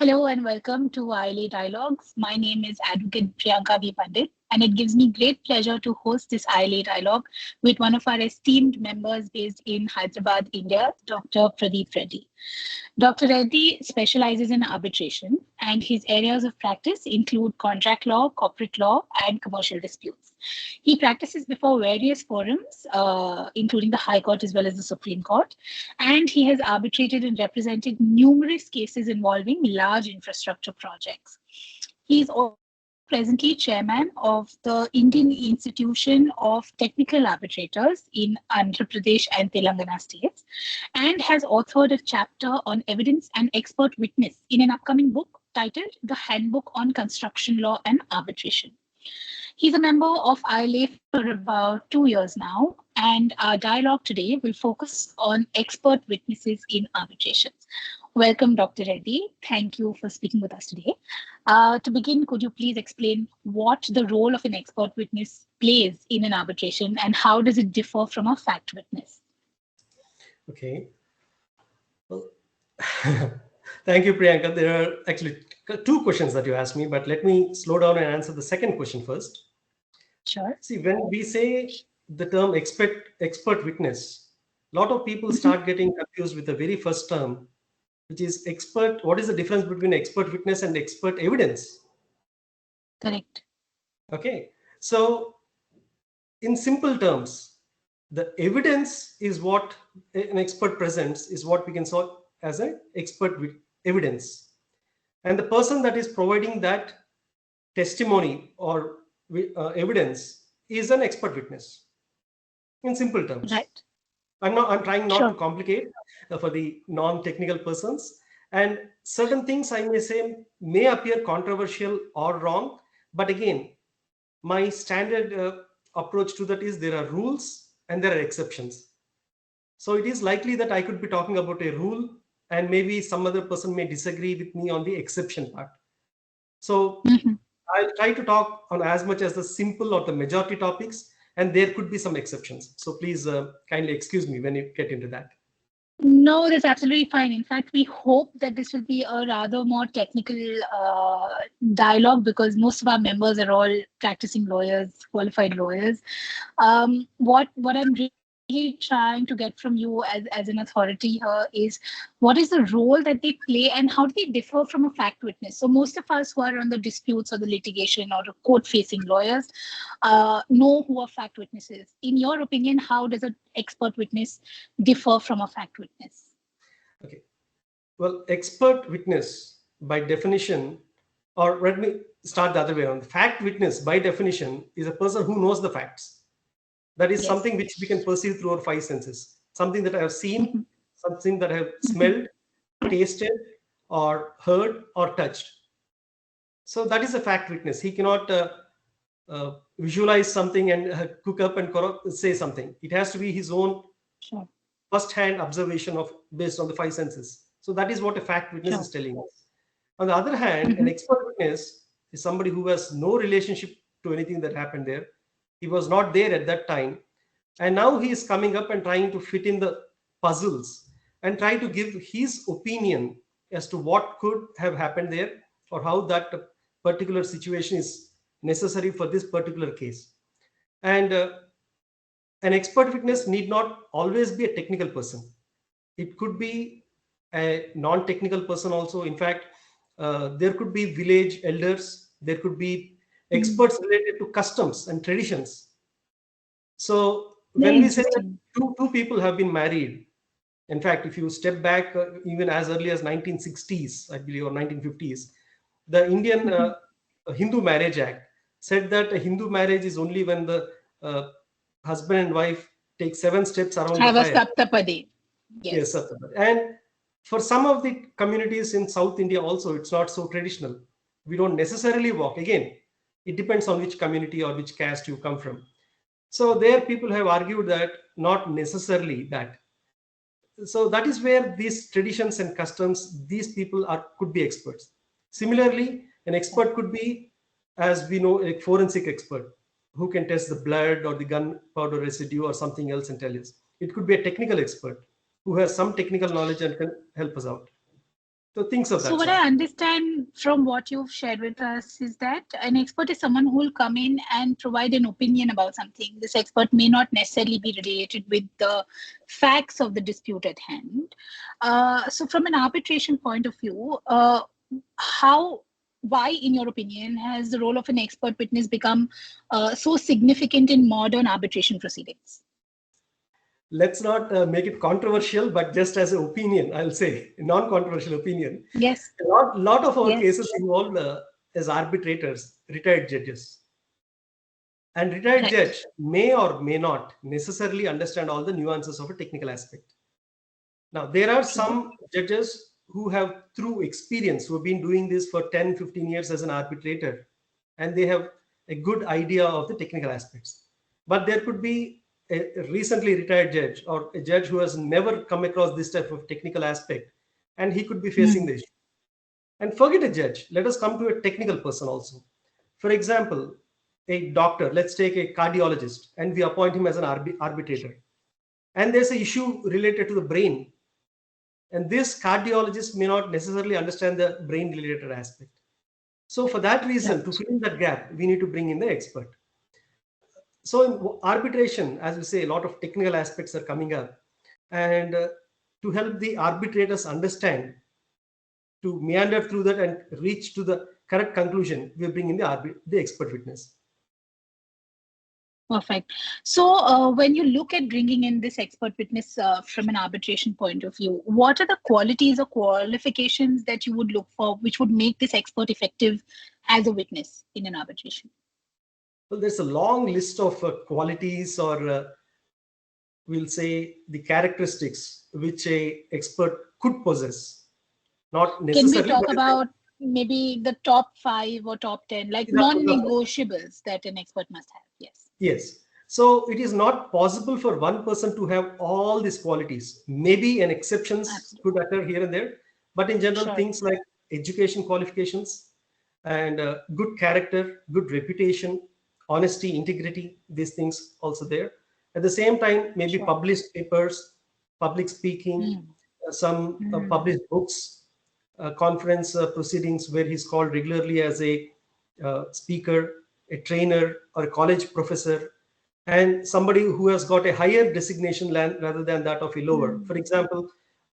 Hello and welcome to ILA Dialogues. My name is Advocate Priyanka V Pandit, and it gives me great pleasure to host this ILA Dialogue with one of our esteemed members based in Hyderabad, India, Dr. Pradeep Reddy. Dr. Reddy specializes in arbitration, and his areas of practice include contract law, corporate law, and commercial disputes. He practices before various forums, including the High Court as well as the Supreme Court, and he has arbitrated and represented numerous cases involving large infrastructure projects. He is also presently chairman of the Indian Institution of Technical Arbitrators in Andhra Pradesh and Telangana states, and has authored a chapter on evidence and expert witness in an upcoming book titled The Handbook on Construction Law and Arbitration. He's a member of ILA for about 2 years now, and our dialogue today will focus on expert witnesses in arbitrations. Welcome, Dr. Reddy. Thank you for speaking with us today. To begin, could you please explain what the role of an expert witness plays in an arbitration and how does it differ from a fact witness? Okay. Well, thank you, Priyanka. There are actually two questions that you asked me, but let me slow down and answer the second question first. Sure. See, when we say the term expert witness, a lot of people start getting confused with the very first term, which is expert. What is the difference between expert witness and expert evidence? Correct. Okay. So, in simple terms, the evidence is what an expert presents, is what we can sort as an expert evidence. And the person that is providing that testimony or evidence is an expert witness. In simple terms. Right. I'm trying not Sure. to complicate for the non-technical persons. And certain things I may say may appear controversial or wrong. But again, my standard approach to that is there are rules and there are exceptions. So it is likely that I could be talking about a rule and maybe some other person may disagree with me on the exception part. So I'll try to talk on as much as the simple or the majority topics, and there could be some exceptions. So please kindly excuse me when you get into that. No, that's absolutely fine. In fact, we hope that this will be a rather more technical dialogue because most of our members are all practicing lawyers, qualified lawyers. What I'm really trying to get from you as an authority here is what is the role that they play and how do they differ from a fact witness? So most of us who are on the disputes or the litigation or the court-facing lawyers know who are fact witnesses. In your opinion, how does an expert witness differ from a fact witness? Okay. Well, expert witness by definition, or let me start the other way around. Fact witness by definition is a person who knows the facts. That is something which we can perceive through our five senses. Something that I have seen, something that I have smelled, tasted, or heard, or touched. So that is a fact witness. He cannot visualize something and cook up and say something. It has to be his own first-hand observation of based on the five senses. So that is what a fact witness is telling us. On the other hand, an expert witness is somebody who has no relationship to anything that happened there. He was not there at that time. And now he is coming up and trying to fit in the puzzles and try to give his opinion as to what could have happened there or how that particular situation is necessary for this particular case. And an expert witness need not always be a technical person. It could be a non-technical person also. In fact, there could be village elders. There could be experts related to customs and traditions. So when we say that two people have been married, in fact, if you step back even as early as 1960s, I believe, or 1950s, the Indian Hindu Marriage Act said that a Hindu marriage is only when the husband and wife take 7 steps around Have the fire. a saptapadi. Yes, saptapadi. And for some of the communities in South India also, it's not so traditional. We don't necessarily walk. Again, it depends on which community or which caste you come from. So there people have argued that not necessarily that. So that is where these traditions and customs, these people could be experts. Similarly, an expert could be, as we know, a forensic expert who can test the blood or the gunpowder residue or something else and tell us. It could be a technical expert who has some technical knowledge and can help us out. So things of So that what sort. I understand from what you've shared with us is that an expert is someone who will come in and provide an opinion about something. This expert may not necessarily be related with the facts of the dispute at hand. So from an arbitration point of view, why, in your opinion, has the role of an expert witness become so significant in modern arbitration proceedings? Let's not make it controversial, but just as an opinion, I'll say, a non-controversial opinion. Yes, A lot of our yes, cases involve as arbitrators, retired judges. And retired right. judge may or may not necessarily understand all the nuances of a technical aspect. Now, there are True. some judges who have, through experience, who have been doing this for 10, 15 years as an arbitrator, and they have a good idea of the technical aspects. But there could be a recently retired judge or a judge who has never come across this type of technical aspect, and he could be facing Hmm. the issue. And forget a judge, let us come to a technical person also. For example, a doctor, let's take a cardiologist, and we appoint him as an arbitrator. And there's an issue related to the brain, and this cardiologist may not necessarily understand the brain related aspect. So for that reason, to Right. fill in that gap, we need to bring in the expert. So in arbitration, as we say, a lot of technical aspects are coming up, and to help the arbitrators understand, to meander through that and reach to the correct conclusion, we bring in the expert witness. Perfect. So, when you look at bringing in this expert witness from an arbitration point of view, what are the qualities or qualifications that you would look for, which would make this expert effective as a witness in an arbitration? Well, there's a long list of qualities, or we'll say the characteristics which a expert could possess. Not Can we necessarily, talk but about maybe the top 5 or top 10, like that's non-negotiables that an expert must have? Yes. yes. So it is not possible for one person to have all these qualities. Maybe an exceptions Absolutely. could occur here and there, but in general, Sure. things like education qualifications and good character, good reputation, honesty, integrity, these things also there. At the same time, maybe Sure. published papers, public speaking, Mm. some Mm. published books, conference proceedings where he's called regularly as a speaker, a trainer, or a college professor, and somebody who has got a higher designation rather than that of a lower. For Mm. example,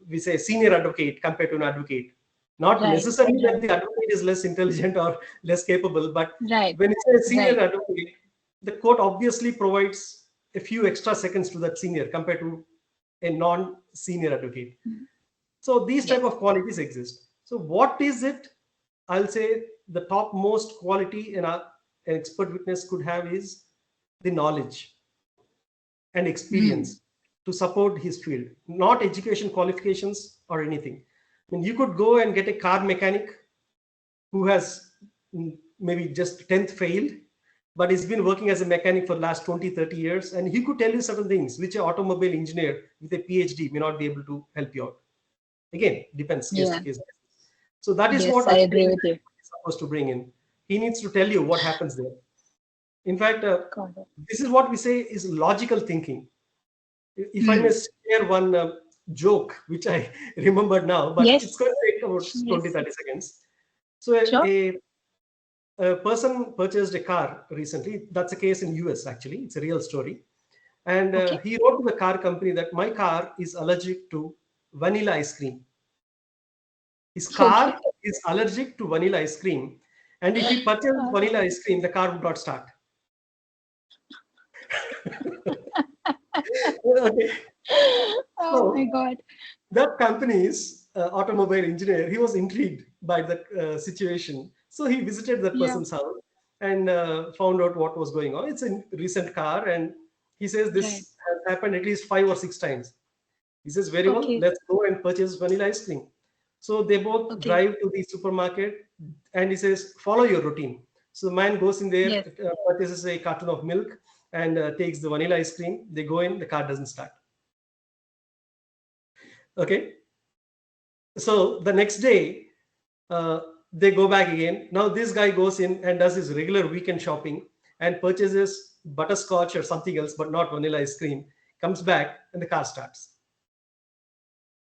we say senior advocate compared to an advocate. Not Right. necessarily that Right. the advocate is less intelligent or less capable, but Right. when you say senior Right. advocate, the court obviously provides a few extra seconds to that senior compared to a non-senior advocate. Mm. So these type Yes. of qualities exist. So what is it? I'll say the topmost quality an expert witness could have is the knowledge and Mm. experience to support his field, not education qualifications or anything. I mean, you could go and get a car mechanic who has maybe just 10th failed, but he's been working as a mechanic for the last 20, 30 years, and he could tell you certain things which an automobile engineer with a PhD may not be able to help you out. Again, depends case to Yeah. case. So that is Yes, what I a agree with you. is supposed to bring in. He needs to tell you what happens there. In fact, Got it. this is what we say is logical thinking. If I may Mm. share one joke, which I remembered now, but it's Yes. going to take about 20, Yes. 30 seconds. So Sure. a person purchased a car recently. That's a case in US, actually. It's a real story. And Okay. he wrote to the car company that my car is allergic to vanilla ice cream. His Okay. car is allergic to vanilla ice cream. And if he purchased Uh, vanilla ice cream, the car would not start. Okay. oh my So God. that company's automobile engineer, he was intrigued by the situation. So he visited that Yeah. person's house and found out what was going on. It's a recent car, and he says Right. this has happened at least 5 or 6 times. He says, very well, Okay. let's go and purchase vanilla ice cream. So they both Okay. drive to the supermarket, and he says, follow your routine. So the man goes in there, Yes. purchases a carton of milk, and takes the vanilla ice cream. They go in, the car doesn't start. Okay. So the next day, uh, they go back again. Now this guy goes in and does his regular weekend shopping and purchases butterscotch or something else, but not vanilla ice cream. Comes back and the car starts.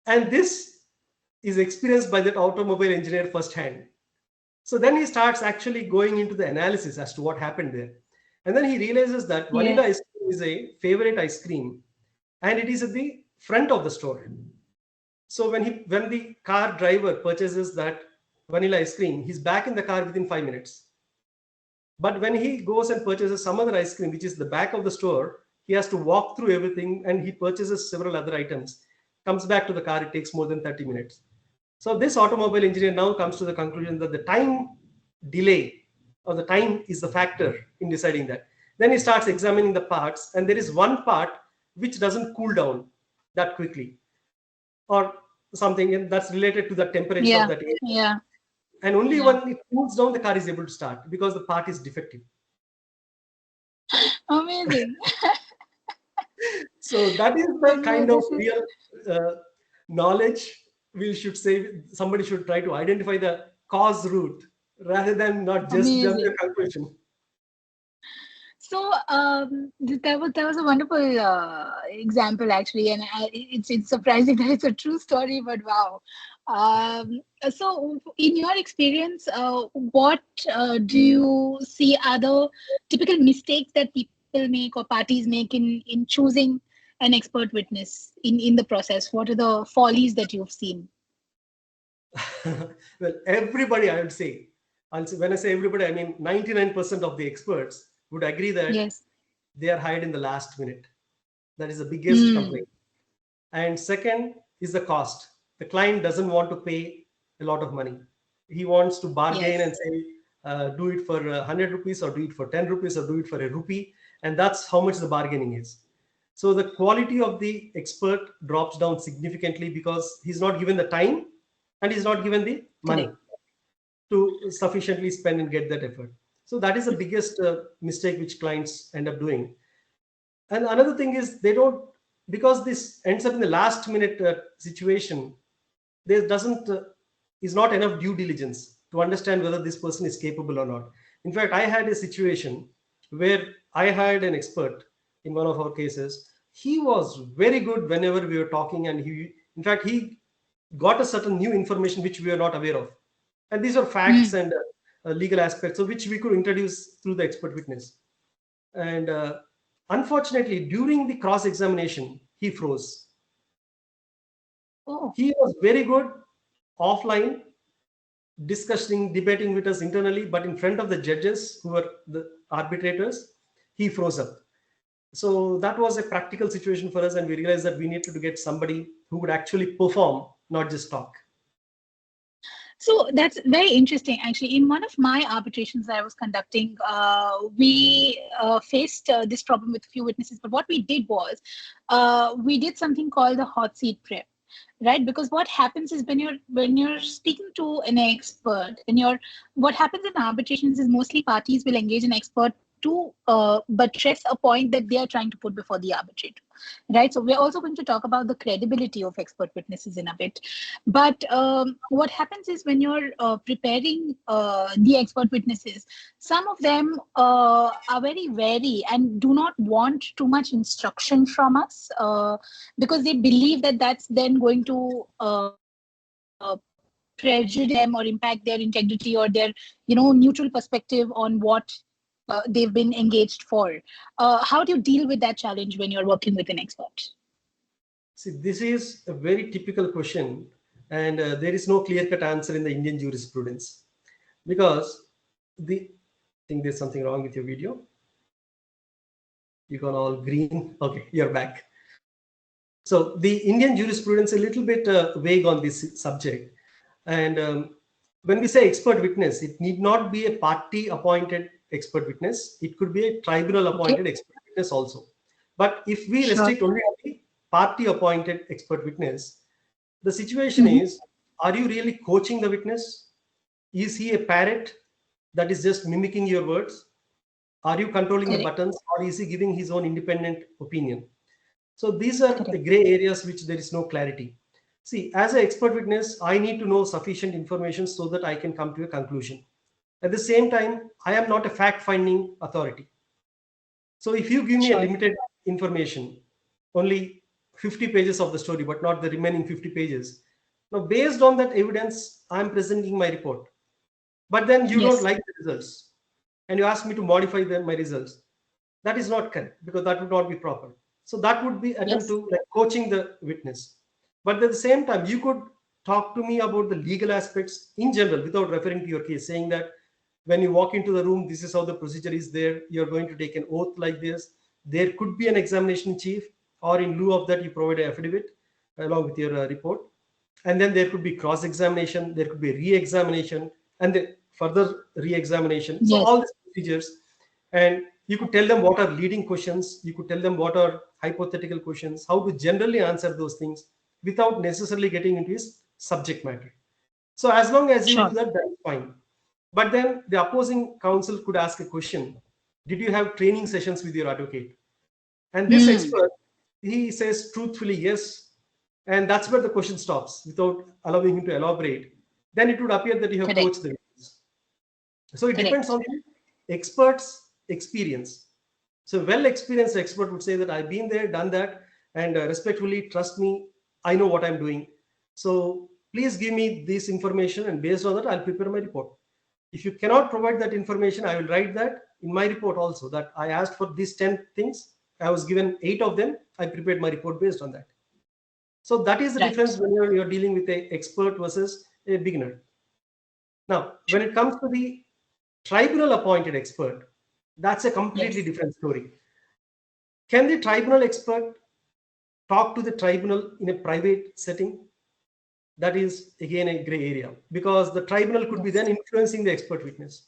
And this is experienced by that automobile engineer firsthand. So then he starts actually going into the analysis as to what happened there. And then he realizes that vanilla Yes. ice cream is a favorite ice cream and it is at the front of the store. So when the car driver purchases that vanilla ice cream, he's back in the car within 5 minutes. But when he goes and purchases some other ice cream, which is the back of the store, he has to walk through everything and he purchases several other items. Comes back to the car, it takes more than 30 minutes. So this automobile engineer now comes to the conclusion that the time delay or the time is the factor in deciding that. Then he starts examining the parts, and there is one part which doesn't cool down that quickly, or something that's related to the temperature of Yeah. that area. Yeah. And only Yeah. when it cools down, the car is able to start because the part is defective. Amazing. So that is the No, kind of this is real uh, knowledge we should say. Somebody should try to identify the cause root rather than not just jump to a amazing. conclusion. So that was a wonderful example actually, and it's surprising that it's a true story. But wow. So, in your experience, what do you see are the typical mistakes that people make or parties make in choosing an expert witness in the process? What are the follies that you've seen? Well, everybody, I would say, and when I say everybody, I mean 99% of the experts would agree that Yes. they are hired in the last minute. That is the biggest Hmm. complaint. And second is the cost. The client doesn't want to pay a lot of money. He wants to bargain and Yes. say, do it for 100 rupees or do it for 10 rupees or do it for a rupee. And that's how much the bargaining is. So the quality of the expert drops down significantly because he's not given the time and he's not given the money Correct. to sufficiently spend and get that effort. So that is the biggest mistake which clients end up doing. And another thing is they don't, because this ends up in the last minute situation, there doesn't is not enough due diligence to understand whether this person is capable or not. In fact, I had a situation where I hired an expert in one of our cases. He was very good whenever we were talking, and he, in fact, he got a certain new information which we were not aware of, and these are facts Hmm. and legal aspects of which we could introduce through the expert witness. And unfortunately, during the cross examination, he froze. Oh. He was very good offline, discussing, debating with us internally, but in front of the judges who were the arbitrators, he froze up. So that was a practical situation for us, and we realized that we needed to get somebody who would actually perform, not just talk. So that's very interesting. Actually, in one of my arbitrations that I was conducting, we faced this problem with a few witnesses. But what we did was, we did something called the hot seat prep, right? Because what happens is when you're speaking to an expert, what happens in arbitrations is mostly parties will engage an expert to buttress a point that they are trying to put before the arbitrator, right? So we're also going to talk about the credibility of expert witnesses in a bit. But what happens is when you're preparing the expert witnesses, some of them are very wary and do not want too much instruction from us because they believe that that's then going to prejudice them or impact their integrity or their neutral perspective on what they've been engaged for. How do you deal with that challenge when you're working with an expert? See, this is a very typical question, and there is no clear-cut answer in the Indian jurisprudence because the I think there's something wrong with your video. You gone all green. Okay, you're back. So the Indian jurisprudence is a little bit vague on this subject, and when we say expert witness, it need not be a party-appointed expert witness. It could be a Okay, tribunal-appointed expert witness also. But if we sure. restrict only on the party-appointed expert witness, the situation Hmm. is: are you really coaching the witness? Is he a parrot that is just mimicking your words? Are you controlling the Correct, buttons, or is he giving his own independent opinion? So these are the correct. gray areas which there is no clarity. See, as an expert witness, I need to know sufficient information so that I can come to a conclusion. At the same time, I am not a fact finding authority. So if you give me a Sure. limited information, only 50 pages of the story, but not the remaining 50 pages, Now, based on that evidence, I'm presenting my report. But then you don't Yes. like the results and you ask me to modify my results. That is not correct because that would not be proper. So that would be attempt Yes. to like coaching the witness. But at the same time, you could talk to me about the legal aspects in general without referring to your case, saying that when you walk into the room, this is how the procedure is there. You're going to take an oath like this. There could be an examination chief, or in lieu of that, you provide an affidavit along with your report. And then there could be cross examination, there could be re examination, and then further re examination. So, Yes. all these procedures, and you could tell them what are leading questions, you could tell them what are hypothetical questions, how to generally answer those things without necessarily getting into his subject matter. So as long as you do Sure. that, that's fine. But then the opposing counsel could ask a question: did you have training sessions with your advocate? And this Hmm. expert, he says truthfully yes, and that's where the question stops without allowing him to elaborate. Then it would appear that you have Correct. coached the witness. So it depends Correct. on the expert's experience. So well experienced expert would say that I've been there, done that, and respectfully trust me, I know what I'm doing. So please give me this information, and based on that, I'll prepare my report. If you cannot provide that information, I will write that in my report also, that I asked for these 10 things. I was given 8 of them. I prepared my report based on that. So that is the difference Right. when you're dealing with a expert versus a beginner. Now, when it comes to the tribunal appointed expert, that's a completely Yes. different story. Can the tribunal expert talk to the tribunal in a private setting? That is again a gray area, because the tribunal could be then Yes. influencing the expert witness.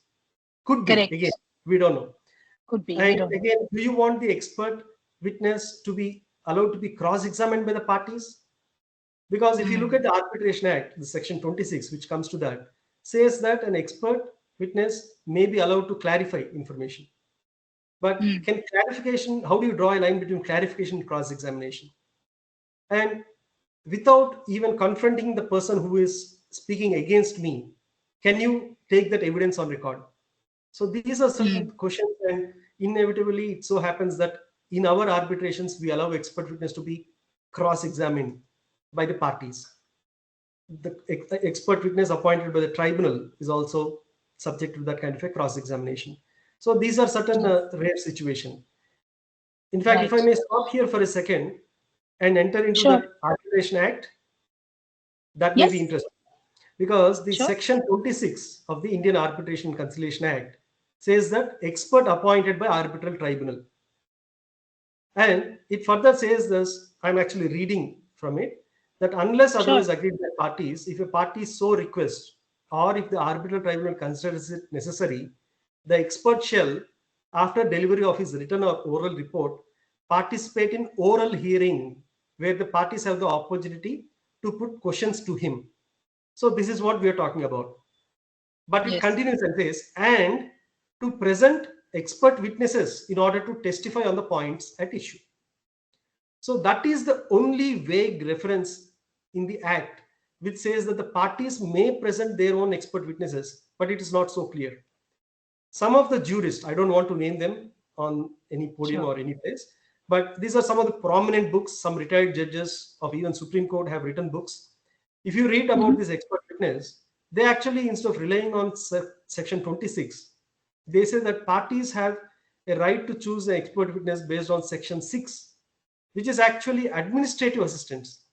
Could be, again, Correct. we don't know. Could be. We And don't know. again, do you want the expert witness to be allowed to be cross-examined by the parties? Because if you look Hmm. at the Arbitration Act, the section 26, which comes to that, says that an expert witness may be allowed to clarify information. But Hmm. can clarification, how do you draw a line between clarification and cross-examination? And without even confronting the person who is speaking against me, can you take that evidence on record? So these are certain Hmm. questions, and inevitably it so happens that in our arbitrations we allow expert witness to be cross-examined by the parties. The expert witness appointed by the tribunal is also subject to that kind of a cross-examination. So these are certain Yes. rare situations. In fact, if I Right. may stop here for a second and enter into Sure. that Arbitration Act, that may be Yes. interesting, because the Sure. section 26 of the Indian Arbitration and Conciliation Act says that expert appointed by arbitral tribunal. And it further says this, I'm actually reading from it, that unless Sure. otherwise agreed by parties, if a party so requests, or if the arbitral tribunal considers it necessary, the expert shall, after delivery of his written or oral report, participate in oral hearing where the parties have the opportunity to put questions to him. So this is what we are talking about. But it Yes. continues and says, and to present expert witnesses in order to testify on the points at issue. So that is the only vague reference in the act which says that the parties may present their own expert witnesses, but it is not so clear. Some of the jurists, I don't want to name them on any podium Sure. or any place, but these are some of the prominent books. Some retired judges of even Supreme Court have written books. If you read about Hmm. this expert witness, they actually, instead of relying on section 26, they say that parties have a right to choose an expert witness based on section 6, which is actually administrative assistants.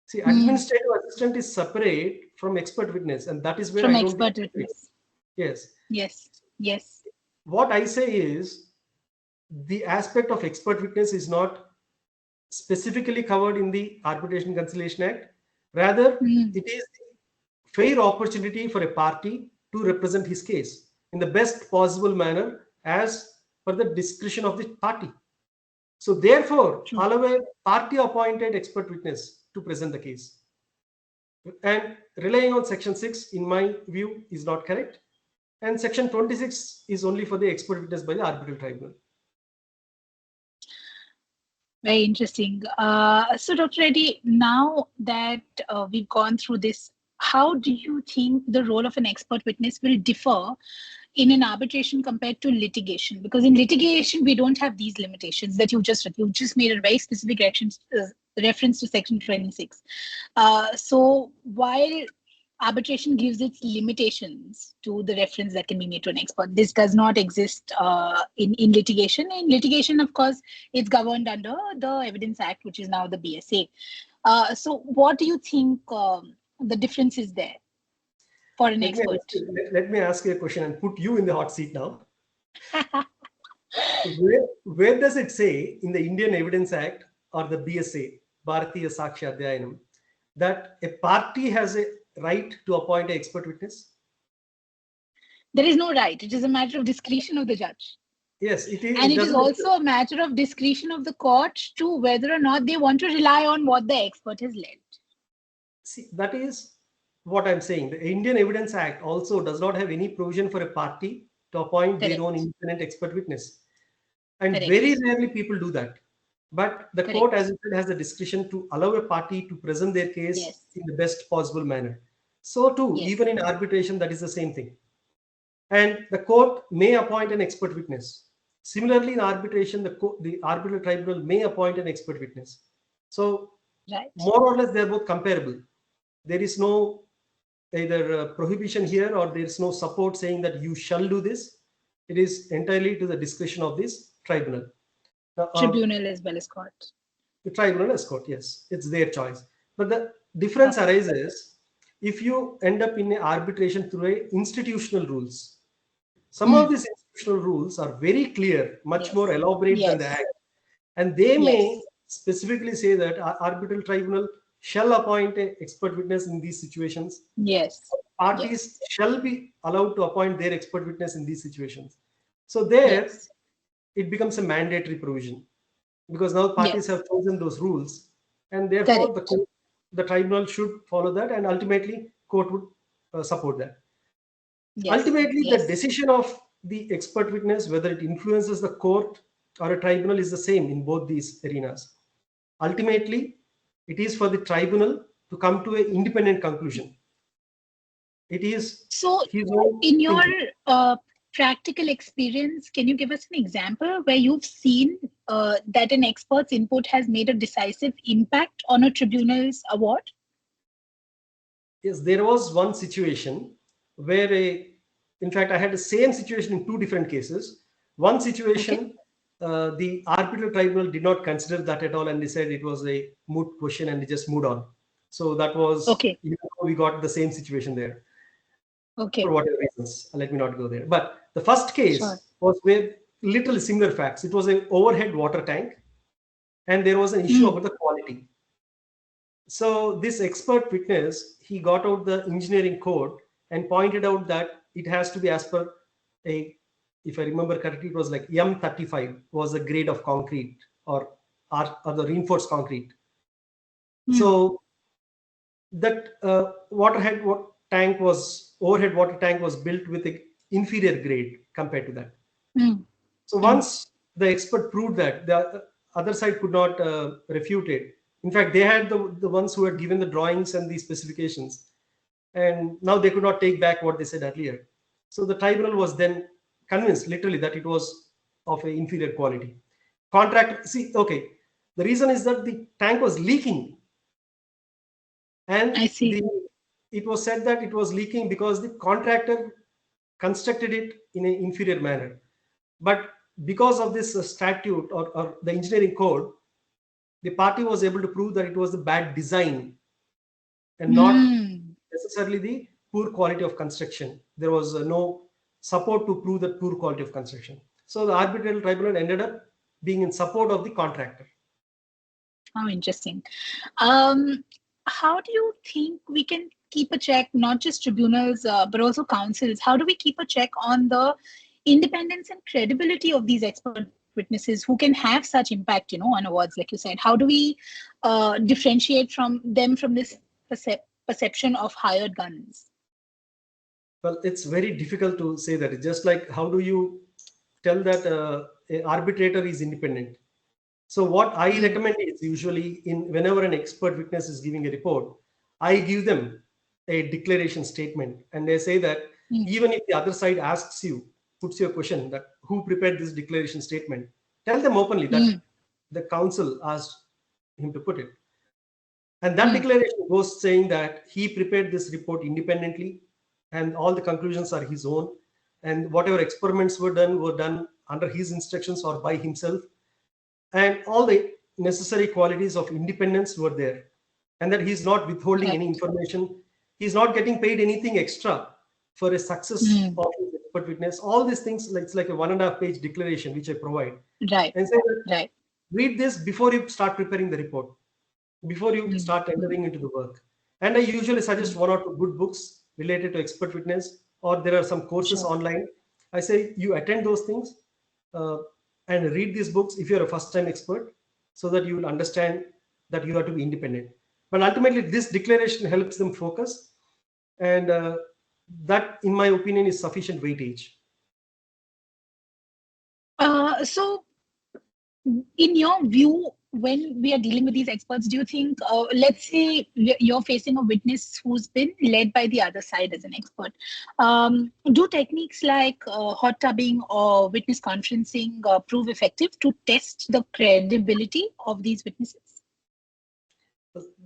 See, Hmm. administrative assistant is separate from expert witness, and that is where From I don't expert agree. witness. Yes. Yes. Yes. What I say is the aspect of expert witness is not specifically covered in the Arbitration Conciliation Act. Rather, Hmm. it is a fair opportunity for a party to represent his case in the best possible manner as per the discretion of the party. So therefore, True. allow a party appointed expert witness to present the case. And relying on section 6, in my view, is not correct. And section 26 is only for the expert witness by the arbitral tribunal. Very interesting. So, Dr. Reddy, now that we've gone through this, how do you think the role of an expert witness will differ in an arbitration compared to litigation? Because in litigation, we don't have these limitations that you just made a very specific reference to Section 26. So while arbitration gives its limitations to the reference that can be made to an expert, this does not exist in litigation. In litigation, of course, it's governed under the Evidence Act, which is now the BSA. So what do you think the difference is there for an expert? Let me ask you a question and put you in the hot seat now. Where does it say in the Indian Evidence Act or the BSA, Bharatiya Sakshi Adhyayanam, that a party has a right to appoint an expert witness? There is no right. It is a matter of discretion of the judge. Yes, it is. And it is also a matter of discretion of the court to whether or not they want to rely on what the expert has led. See, that is what I'm saying. The Indian Evidence Act also does not have any provision for a party to appoint their own independent expert witness. And very rarely people do that. But the court, as it has the discretion to allow a party to present their case in the best possible manner. So too, even in arbitration, that is the same thing. And the court may appoint an expert witness. Similarly, in arbitration, the arbitral tribunal may appoint an expert witness. So more or less, they're both comparable. There is no either prohibition here or there is no support saying that you shall do this. It is entirely to the discretion of this tribunal. Tribunal as well as court. The tribunal as court, yes. It's their choice. But the difference arises if you end up in an arbitration through institutional rules. Some of these institutional rules are very clear, much more elaborate than the Act. And they may specifically say that arbitral tribunal shall appoint an expert witness in these situations. Parties shall be allowed to appoint their expert witness in these situations. So there, it becomes a mandatory provision because now parties have chosen those rules, and therefore the tribunal should follow that, and ultimately court would support that. Ultimately, the decision of the expert witness, whether it influences the court or a tribunal, is the same in both these arenas. Ultimately, it is for the tribunal to come to an independent conclusion. It is so. In your practical experience, can you give us an example where you've seen that an expert's input has made a decisive impact on a tribunal's award? Yes, there was one situation where in fact, I had the same situation in two different cases. One situation, the arbitral tribunal did not consider that at all, and they said it was a moot question, and they just moved on. So that was we got the same situation there. For whatever reasons, let me not go there. But the first case was where literally similar facts. It was an overhead water tank, and there was an issue about the quality. So this expert witness, he got out the engineering code and pointed out that it has to be as per if I remember correctly, it was like M35 was the grade of concrete or the reinforced concrete. So that overhead water tank was built with an inferior grade compared to that. So once the expert proved that, the other side could not refute it. In fact, they had the ones who had given the drawings and the specifications, and now they could not take back what they said earlier. So the tribunal was then convinced literally that it was of an inferior quality. The reason is that the tank was leaking, and it was said that it was leaking because the contractor constructed it in an inferior manner. But because of this statute or the engineering code, the party was able to prove that it was the bad design and not necessarily the poor quality of construction. There was no support to prove the poor quality of construction. So the arbitral tribunal ended up being in support of the contractor. How interesting. How do you think we can keep a check, not just tribunals, but also councils? How do we keep a check on the independence and credibility of these expert witnesses who can have such impact, on awards, like you said? How do we differentiate from them from this perception of hired guns? Well, it's very difficult to say that. It's just like, how do you tell that an arbitrator is independent? So what I recommend is usually whenever an expert witness is giving a report, I give them a declaration statement, and they say that even if the other side puts you a question that who prepared this declaration statement, tell them openly that the counsel asked him to put it. And that declaration goes saying that he prepared this report independently and all the conclusions are his own. And whatever experiments were done under his instructions or by himself. And all the necessary qualities of independence were there. And that he's not withholding any Right. information. He's not getting paid anything extra for a success of his expert witness. All these things, like, it's like a 1.5-page declaration which I provide. Right. And say that Right. read this before you start preparing the report, before you start entering into the work. And I usually suggest 1 or 2 good books related to expert witness, or there are some courses Sure. online. I say you attend those things uh, and read these books if you're a first time expert, so that you will understand that you have to be independent. But ultimately, this declaration helps them focus, and that, in my opinion, is sufficient weightage. So, in your view, when we are dealing with these experts, do you think, let's say you're facing a witness who's been led by the other side as an expert, do techniques like hot tubbing or witness conferencing prove effective to test the credibility of these witnesses?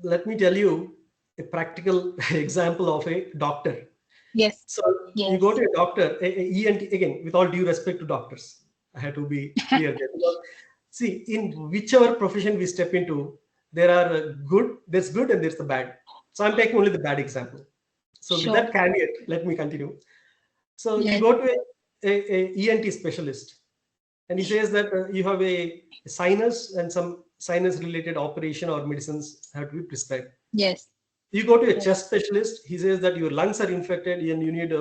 Let me tell you a practical example of a doctor. Yes. So you go Yes. to a doctor, a ENT, again, with all due respect to doctors, I have to be clear there. Because, see, in whichever profession we step into, there are there's good and there's the bad. So I'm taking only the bad example. So with Sure. that caveat, let me continue. So you Yes. go to a ENT specialist, and he says that you have a sinus and some sinus related operation or medicines have to be prescribed. Yes. You go to a Yes. chest specialist, he says that your lungs are infected and you need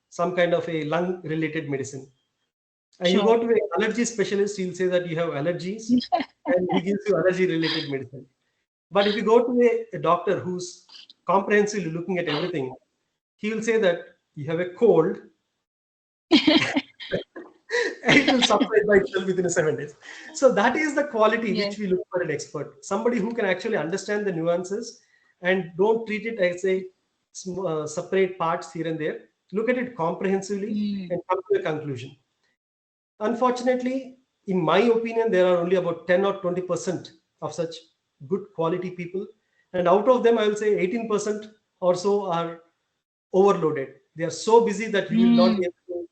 some kind of a lung related medicine. And you go Sure. to an allergy specialist, he'll say that you have allergies and he gives you allergy related medicine. But if you go to a doctor who's comprehensively looking at everything, he will say that you have a cold and it will subside by itself within 7 days. So that is the quality which Yes. we look for an expert. Somebody who can actually understand the nuances and don't treat it as a separate parts here and there. Look at it comprehensively Mm. and come to a conclusion. Unfortunately, in my opinion, there are only about 10 or 20% of such good quality people. And out of them, I will say 18% or so are overloaded. They are so busy that you will not be Mm. able to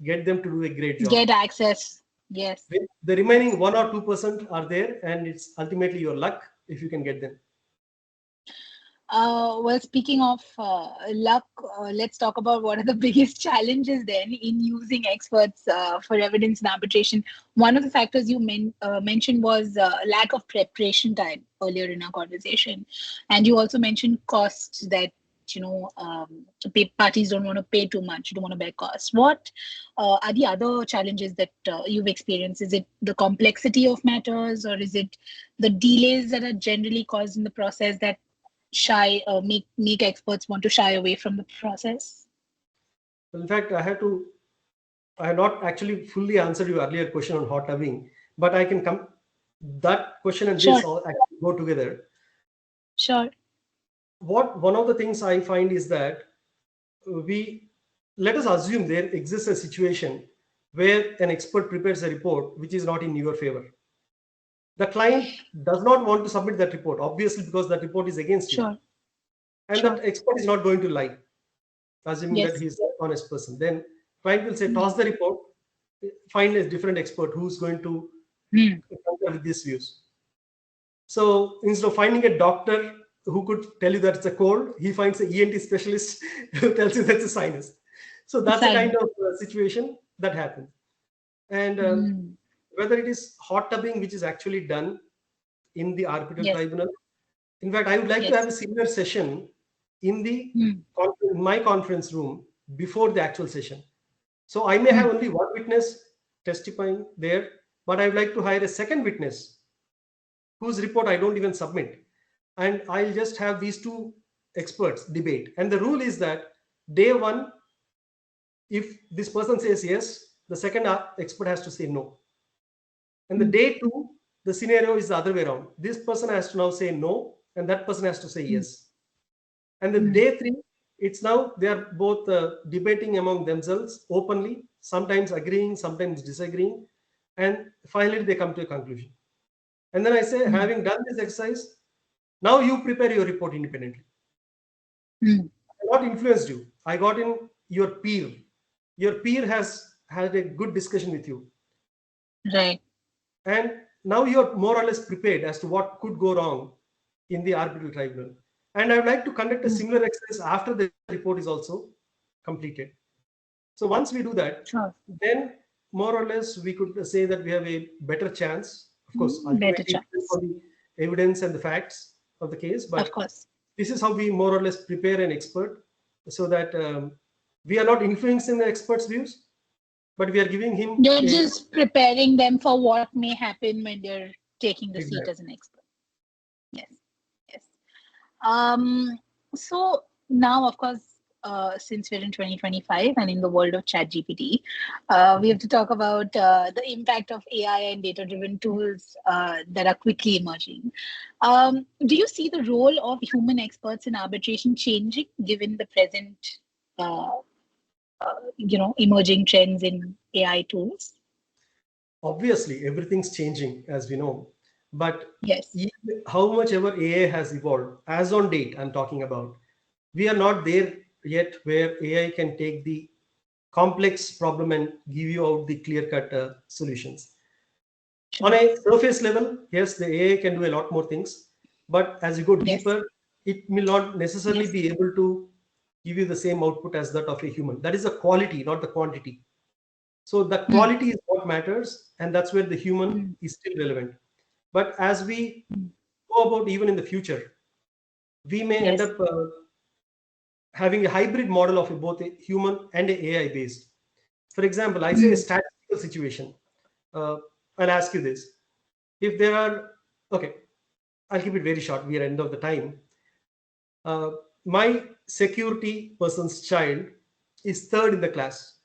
get them to do a great job. Get access. Yes. The remaining 1 or 2% are there, and it's ultimately your luck if you can get them. Well, speaking of luck, let's talk about what are the biggest challenges then in using experts for evidence in arbitration. One of the factors you mentioned was lack of preparation time earlier in our conversation. And you also mentioned costs that, parties don't want to pay too much, don't want to bear costs. What are the other challenges that you've experienced? Is it the complexity of matters, or is it the delays that are generally caused in the process that make experts want to shy away from the process? In fact, I have not actually fully answered your earlier question on hot tubbing, but I can come, that question and this Sure. all actually go together. Sure. One of the things I find is that we let us assume there exists a situation where an expert prepares a report which is not in your favor. The client does not want to submit that report, obviously, because that report is against you, Sure. and that Sure. expert is not going to lie, assuming that Yes. he's an honest person. Then client will say, Mm. toss the report, find a different expert who's going to Mm. concur with these views. So instead of finding a doctor who could tell you that it's a cold, he finds an ENT specialist who tells you that's a sinus. So that's a kind Sign. of situation that happens. And Mm. whether it is hot tubbing, which is actually done in the arbitral Yes. tribunal. In fact, I would like to have Yes. a similar session in Mm. in my conference room before the actual session. So I may have Mm. only one witness testifying there, but I would like to hire a second witness whose report I don't even submit. And I'll just have these two experts debate. And the rule is that day one, if this person says yes, the second expert has to say no. And the Mm. day two, the scenario is the other way around. This person has to now say no, and that person has to say Mm. yes. And the Mm. day three, it's now they are both debating among themselves openly, sometimes agreeing, sometimes disagreeing, and finally they come to a conclusion. And then I say, Mm. having done this exercise, Now you prepare your report independently. Mm. I not influenced you. I got in your peer. Your peer has had a good discussion with you. Right. And now you're more or less prepared as to what could go wrong in the arbitral tribunal. And I would like to conduct a Mm. similar exercise after the report is also completed. So once we do that, Sure. then more or less we could say that we have a better chance. Of course, Better ultimately it depends chance. on the evidence and the facts of the case, Of but course. this is how we more or less prepare an expert so that we are not influencing the expert's views, but we are giving him You're a just preparing them for what may happen when they're taking the seat exact. as an expert. Yes. Yes. So now, of course, since we're in 2025 and in the world of ChatGPT, we have to talk about the impact of AI and data-driven tools that are quickly emerging. Do you see the role of human experts in arbitration changing given the present, uh, emerging trends in AI tools? Obviously, everything's changing as we know, but Yes. how much ever AI has evolved, as on date, I'm talking about, we are not there yet where AI can take the complex problem and give you out the clear-cut solutions. On Sure. a surface level, yes, the AI can do a lot more things, but as you go Yes. deeper, it will not necessarily Yes. be able to give you the same output as that of a human. That is the quality, not the quantity. So the Mm. quality is what matters, and that's where the human Mm. is still relevant. But as we Mm. go about even in the future, we may end Yes. up having a hybrid model of both a human and a AI based. For example, I say a Mm. statistical situation. Uh, I'll ask you this: if there are, okay, I'll keep it very short. We are end of the time. Uh, my security person's child is third in the class.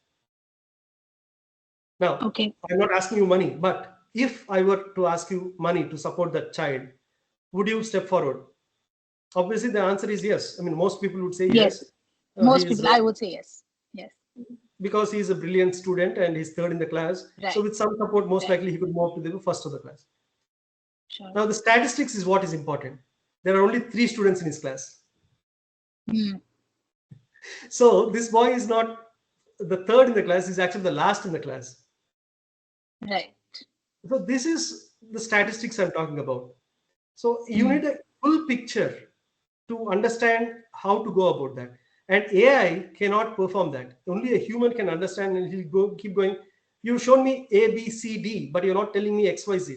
Now, Okay. I'm not asking you money, but if I were to ask you money to support that child, would you step forward? Obviously, the answer is yes. I mean, most people would say Yes. yes. He Most is people, I would say yes. Yes. because he's a brilliant student and he's third in the class. So, Right. with some support, most Right. likely he could move up to the first of the class. Sure. Now, the statistics is what is important. There are only three students in his class. Mm. So, this boy is not the third in the class; he's actually the last in the class. Right. So, this is the statistics I'm talking about. So you Mm. need a full picture to understand how to go about that. And AI cannot perform that. Only a human can understand, and he'll go keep going. You've shown me A, B, C, D, but you're not telling me X, Y, Z.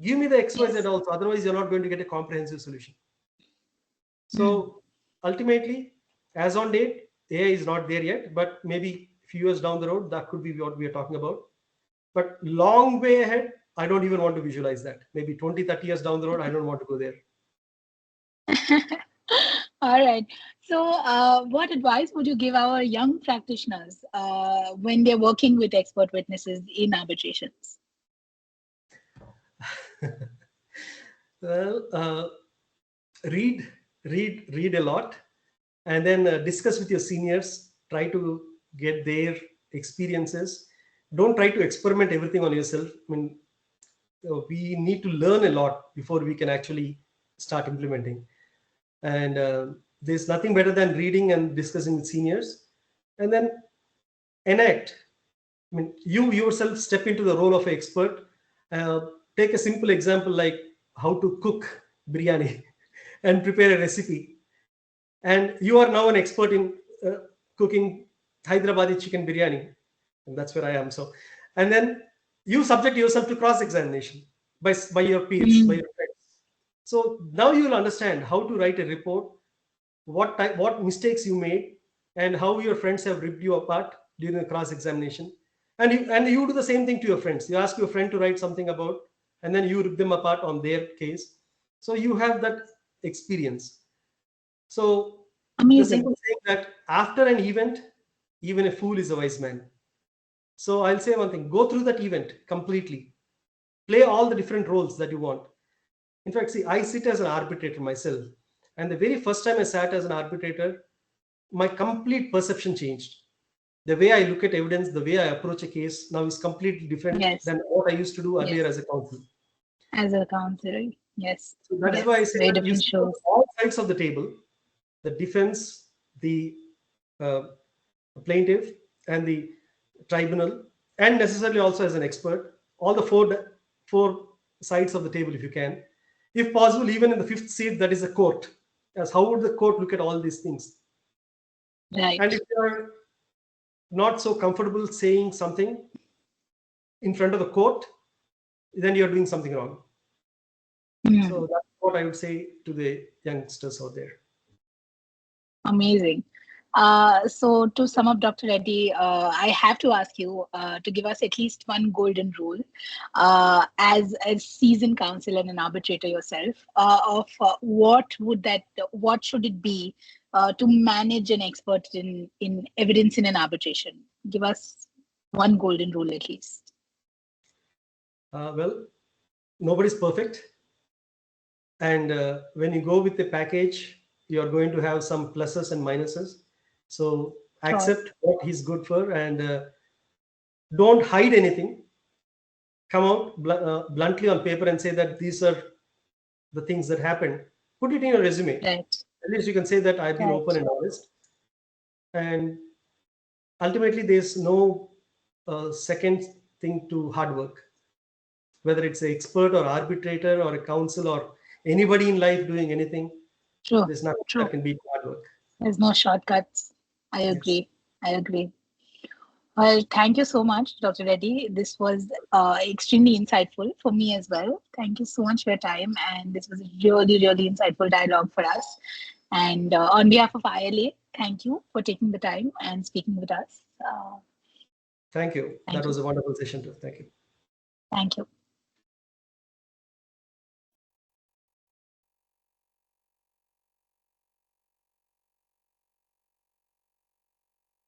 Give me the X, Y, Z Yes. also. Otherwise, you're not going to get a comprehensive solution. Mm. So ultimately, as on date, AI is not there yet, but maybe a few years down the road, that could be what we are talking about. But long way ahead, I don't even want to visualize that. Maybe 20, 30 years down the road, I don't want to go there. All right. So, what advice would you give our young practitioners when they're working with expert witnesses in arbitrations? Well, read, read a lot, and then discuss with your seniors. Try to get their experiences. Don't try to experiment everything on yourself. I mean, we need to learn a lot before we can actually start implementing. And there's nothing better than reading and discussing with seniors, and then enact. I mean, you yourself step into the role of an expert. Take a simple example like how to cook biryani and prepare a recipe. And you are now an expert in cooking Hyderabadi chicken biryani. And that's where I am. So, and then you subject yourself to cross examination by your peers, by Mm. your friends. So now you will understand how to write a report, what mistakes you made, and how your friends have ripped you apart during the cross examination. And you do the same thing to your friends. You ask your friend to write something about, and then you rip them apart on their case. So you have that experience. So the Amazing. simple saying that after an event, even a fool is a wise man. So I'll say one thing: go through that event completely, play all the different roles that you want. In fact, see, I sit as an arbitrator myself, and the very first time I sat as an arbitrator, my complete perception changed. The way I look at evidence, the way I approach a case now is completely different Yes. than what I used to do earlier Yes. as a counsel. As a counselor. Yes. So that is Yes. why I say Very that you different sit on shows. all sides of the table, the defense, the uh, plaintiff, and the tribunal, and necessarily also as an expert, all the four sides of the table if you can. If possible, even in the fifth seat, that is a court. As how would the court look at all these things? And Right. if you are not so comfortable saying something in front of the court, then you're doing something wrong. Hmm. So that's what I would say to the youngsters out there. Amazing. So to sum up, Dr. Reddy, I have to ask you to give us at least one golden rule as a seasoned counsel and an arbitrator yourself of what should it be to manage an expert in evidence in an arbitration? Give us one golden rule at least. Well, nobody's perfect. And when you go with the package, you're going to have some pluses and minuses. So Sure. accept what he's good for, and don't hide anything. Come out bluntly on paper and say that these are the things that happened. Put it in your resume. Right. At least you can say that I've been open Right. and honest. And ultimately, there's no second thing to hard work. Whether it's an expert or arbitrator or a counsel or anybody in life doing anything, True. there's nothing that True. can beat hard work. There's no shortcuts. I Yes. agree. I agree. Well, thank you so much, Dr. Reddy. This was extremely insightful for me as well. Thank you so much for your time. And this was a really, really insightful dialogue for us. And on behalf of ILA, thank you for taking the time and speaking with us. Thank you. That Thank you. was a wonderful session too. Thank you. Thank you.